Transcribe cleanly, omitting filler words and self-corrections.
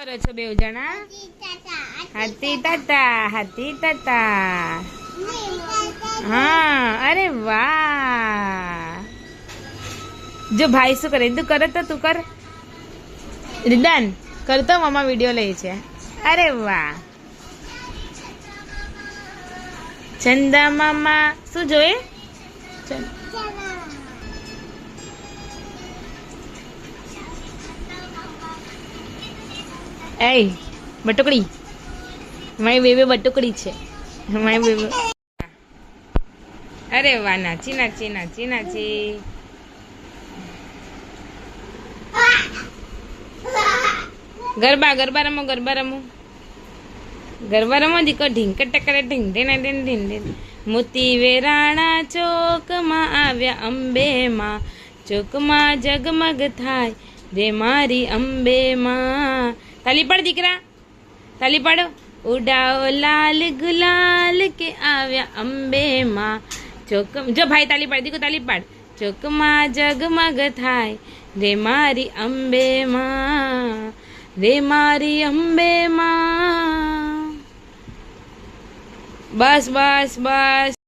કરો છો બેવ જણા? હાથી તાતા. હા, અરે વાહ. જો ભાઈ શું કરે તું કરે તો તું કર. રિદાન કરતો, મમ્મા વિડીયો લે છે. અરે વાહ. ચંદા મામા શું જોયે? એ બટુકડી, મારી બેબી બટુકડી છે. મારી બેબી. અરે વાહ, નાચી. ગરબા રમો દીકો. ઢીંક ટકરે ઢીંગ ઢીન. મોતી વેરાણા ચોકમાં આવ્યા અંબે માં, ચોકમાં જગમગ થાય રે મારી અંબે માં. તાલી પાડ દીકરા, તાલી પાડો. ઉડાઓ લાલ ગુલાલ કે આવ્યા અંબે માં, ચોક. જો ભાઈ તાલી પાડ દીકો, તાલી પાડ. ચોકમાં જગમગ થાય રે મારી અંબે માં, રે મારી અંબે માં. બસ.